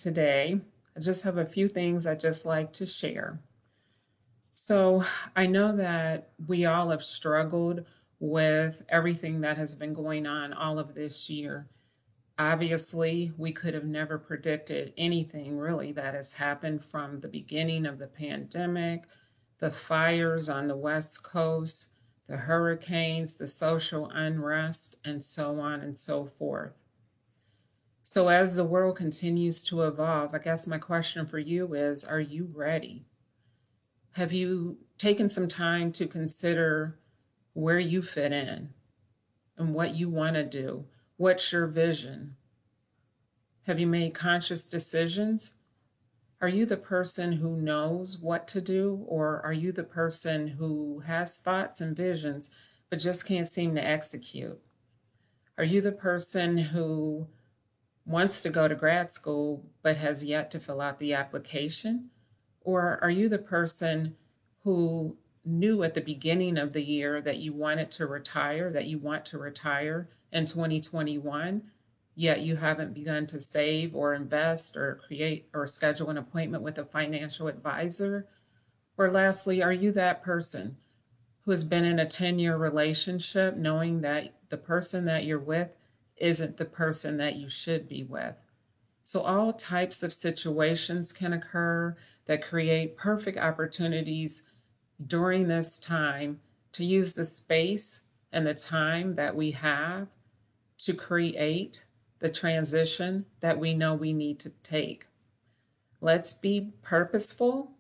today. I just have a few things I'd just like to share. So I know that we all have struggled with everything that has been going on all of this year. Obviously, we could have never predicted anything really that has happened from the beginning of the pandemic, the fires on the West Coast, the hurricanes, the social unrest, and so on and so forth. So, as the world continues to evolve, I guess my question for you is, are you ready? Have you taken some time to consider where you fit in and what you want to do? What's your vision? Have you made conscious decisions? Are you the person who knows what to do, or are you the person who has thoughts and visions but just can't seem to execute? Are you the person who wants to go to grad school but has yet to fill out the application? Or are you the person who knew at the beginning of the year that you wanted to retire, that you want to retire in 2021, yet you haven't begun to save or invest or create or schedule an appointment with a financial advisor? Or lastly, are you that person who has been in a 10-year relationship knowing that the person that you're with isn't the person that you should be with? So all types of situations can occur that create perfect opportunities during this time to use the space and the time that we have to create the transition that we know we need to take. Let's be purposeful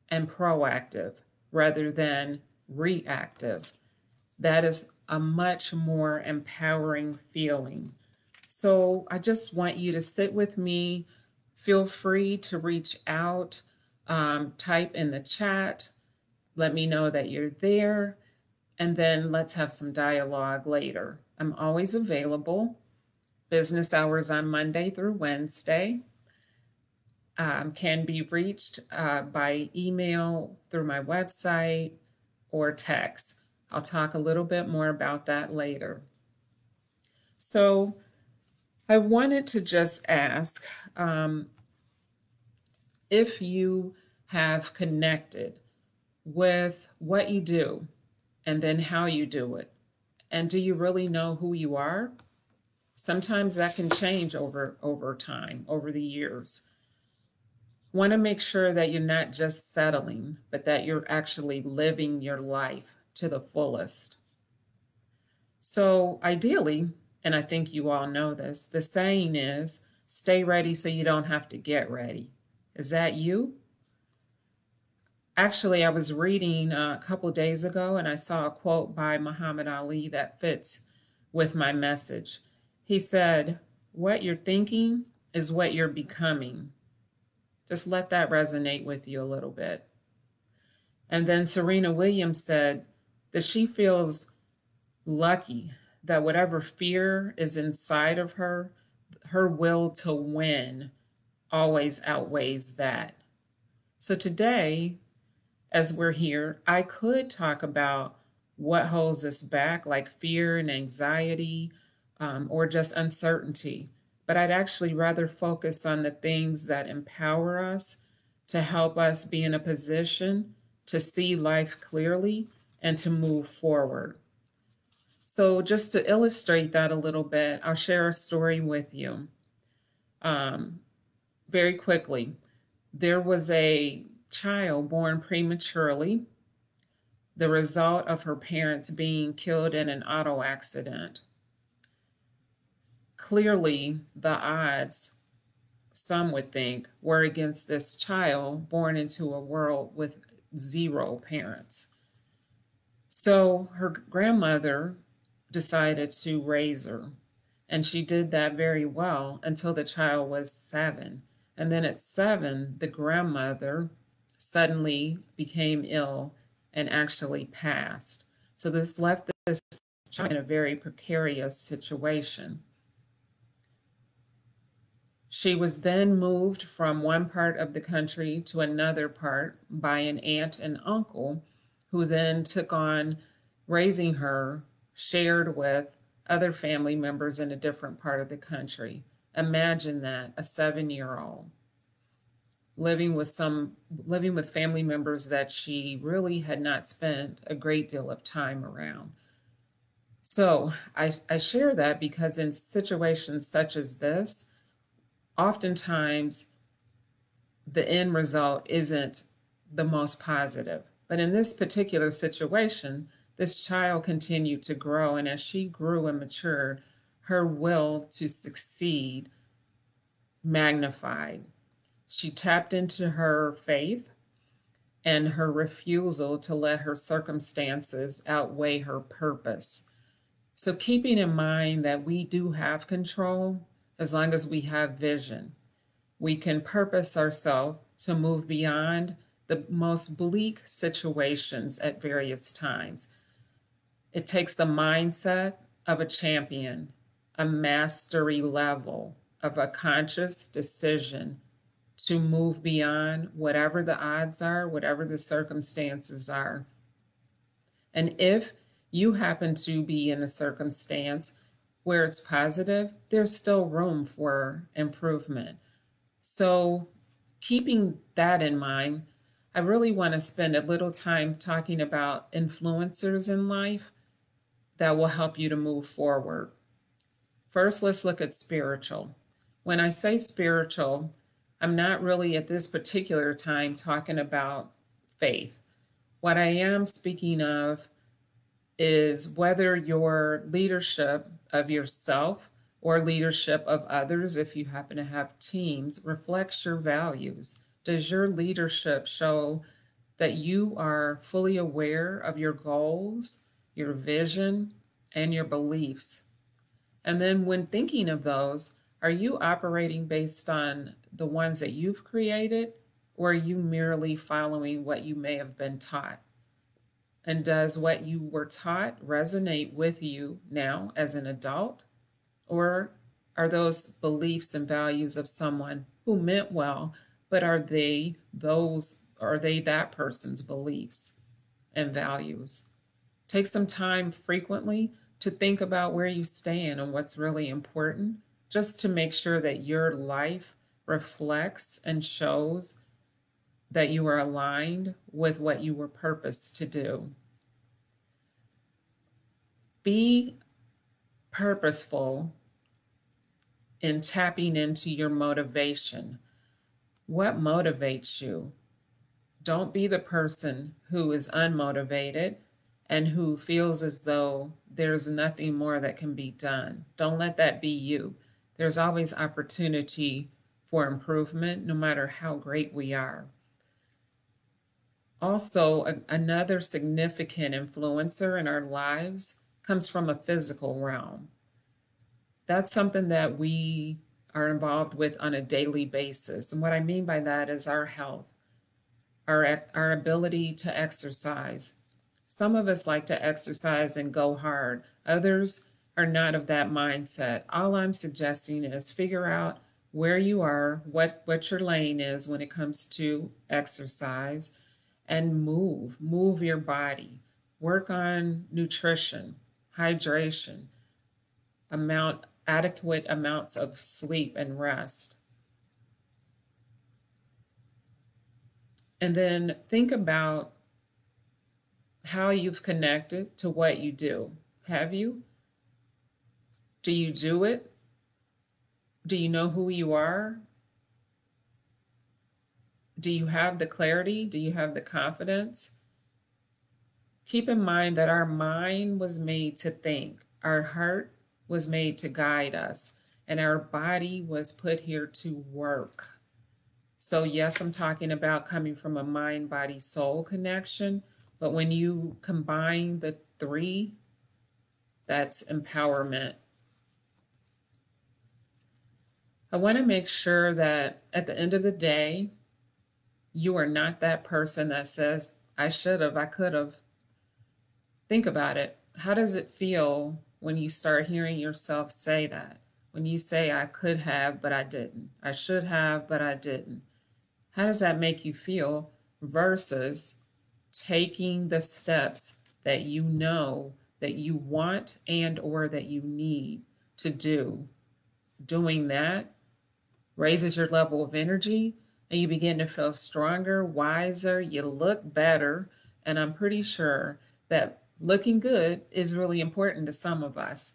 and proactive rather than reactive. That is a much more empowering feeling. So I just want you to sit with me. Feel free to reach out, type in the chat, let me know that you're there, and then let's have some dialogue later. I'm always available. Business hours on Monday through Wednesday. Can be reached by email, through my website, or text. I'll talk a little bit more about that later. So I wanted to just ask if you have connected with what you do and then how you do it. And do you really know who you are? Sometimes that can change over time, over the years. Want to make sure that you're not just settling, but that you're actually living your life to the fullest. So ideally, and I think you all know this, the saying is, stay ready so you don't have to get ready. Is that you? Actually, I was reading a couple days ago and I saw a quote by Muhammad Ali that fits with my message. He said, what you're thinking is what you're becoming. Just let that resonate with you a little bit. And then Serena Williams said that she feels lucky that whatever fear is inside of her, her will to win always outweighs that. So today, as we're here, I could talk about what holds us back, like fear and anxiety, or just uncertainty. But I'd actually rather focus on the things that empower us to help us be in a position to see life clearly and to move forward. So just to illustrate that a little bit, I'll share a story with you. Very quickly, there was a child born prematurely, the result of her parents being killed in an auto accident. Clearly, the odds, some would think, were against this child born into a world with zero parents. So her grandmother decided to raise her, and she did that very well until the child was 7. And then at 7, the grandmother suddenly became ill and actually passed. So this left this child in a very precarious situation. She was then moved from one part of the country to another part by an aunt and uncle, who then took on raising her, shared with other family members in a different part of the country. Imagine that, a 7-year-old living with family members that she really had not spent a great deal of time around. So I share that because in situations such as this, oftentimes the end result isn't the most positive. But in this particular situation, this child continued to grow, and as she grew and matured, her will to succeed magnified. She tapped into her faith and her refusal to let her circumstances outweigh her purpose. So, keeping in mind that we do have control as long as we have vision, we can purpose ourselves to move beyond the most bleak situations at various times. It takes the mindset of a champion, a mastery level of a conscious decision to move beyond whatever the odds are, whatever the circumstances are. And if you happen to be in a circumstance where it's positive, there's still room for improvement. So, keeping that in mind, I really want to spend a little time talking about influencers in life that will help you to move forward. First, let's look at spiritual. When I say spiritual, I'm not really at this particular time talking about faith. What I am speaking of is whether your leadership of yourself or leadership of others, if you happen to have teams, reflects your values. Does your leadership show that you are fully aware of your goals, your vision, and your beliefs? And then when thinking of those, are you operating based on the ones that you've created, or are you merely following what you may have been taught? And does what you were taught resonate with you now as an adult? Or are those beliefs and values of someone who meant well, but are they that person's beliefs and values? Take some time frequently to think about where you stand and what's really important, just to make sure that your life reflects and shows that you are aligned with what you were purposed to do. Be purposeful in tapping into your motivation. What motivates you? Don't be the person who is unmotivated and who feels as though there's nothing more that can be done. Don't let that be you. There's always opportunity for improvement, no matter how great we are. Also, another significant influencer in our lives comes from a physical realm. That's something that we are involved with on a daily basis. And what I mean by that is our health, our ability to exercise. Some of us like to exercise and go hard. Others are not of that mindset. All I'm suggesting is figure out where you are, what your lane is when it comes to exercise, and move your body. Work on nutrition, hydration, adequate amounts of sleep and rest. And then think about how you've connected to what you do. Have you? Do you do it? Do you know who you are? Do you have the clarity? Do you have the confidence? Keep in mind that our mind was made to think, our heart was made to guide us, and our body was put here to work. So yes, I'm talking about coming from a mind, body, soul connection, but when you combine the three, that's empowerment. I want to make sure that at the end of the day, you are not that person that says, I should have, I could have. Think about it. How does it feel when you start hearing yourself say that? When you say, I could have, but I didn't. I should have, but I didn't. How does that make you feel versus taking the steps that you know that you want and or that you need to do doing that raises your level of energy, and you begin to feel stronger, wiser, you look better. And I'm pretty sure that looking good is really important to some of us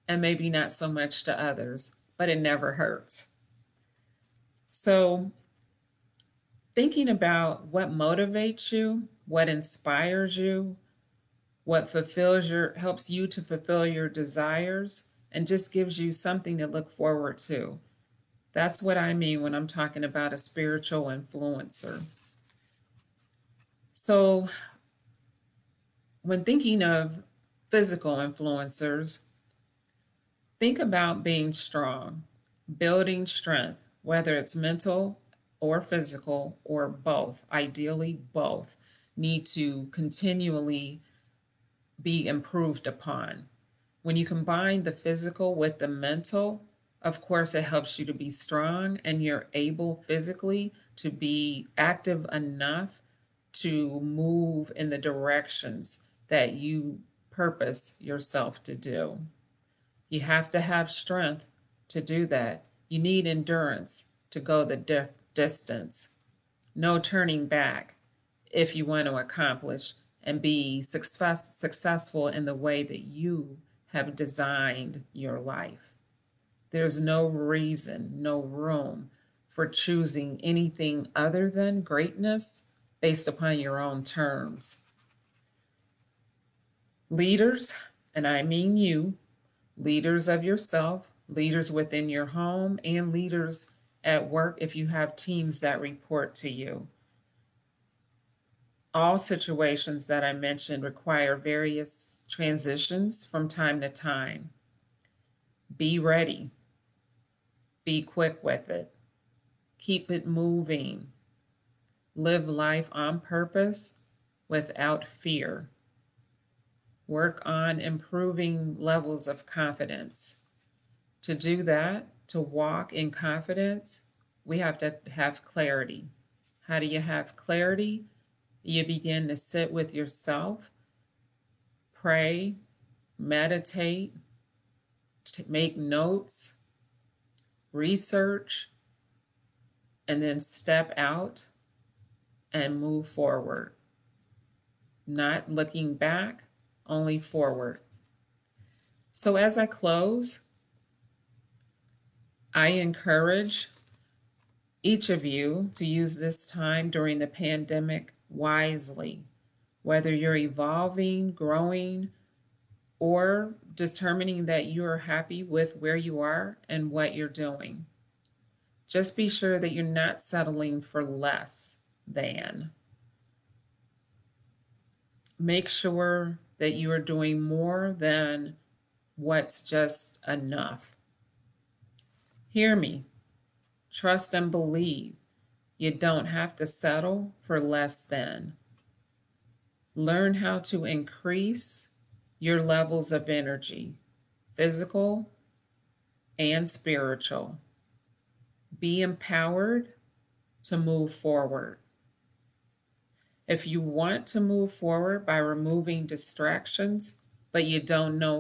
and maybe not so much to others, but it never hurts. So, thinking about what motivates you, what inspires you, what helps you to fulfill your desires, and just gives you something to look forward to. That's what I mean when I'm talking about a spiritual influencer. So, when thinking of physical influencers, think about being strong, building strength, whether it's mental or physical or both. Ideally, both need to continually be improved upon. When you combine the physical with the mental, of course, it helps you to be strong and you're able physically to be active enough to move in the directions that you purpose yourself to do. You have to have strength to do that. You need endurance to go the distance. No turning back if you want to accomplish and be successful in the way that you have designed your life. There's no reason, no room for choosing anything other than greatness based upon your own terms. Leaders, and I mean you, leaders of yourself, leaders within your home, and leaders at work if you have teams that report to you. All situations that I mentioned require various transitions from time to time. Be ready. Be quick with it. Keep it moving. Live life on purpose without fear. Work on improving levels of confidence. To do that, to walk in confidence, we have to have clarity. How do you have clarity? You begin to sit with yourself, pray, meditate, make notes, research, and then step out and move forward. Not looking back, only forward. So as I close, I encourage each of you to use this time during the pandemic wisely, whether you're evolving, growing, or determining that you are happy with where you are and what you're doing. Just be sure that you're not settling for less than. Make sure that you are doing more than what's just enough. Hear me. Trust and believe. You don't have to settle for less than. Learn how to increase your levels of energy, physical and spiritual. Be empowered to move forward. If you want to move forward by removing distractions, but you don't know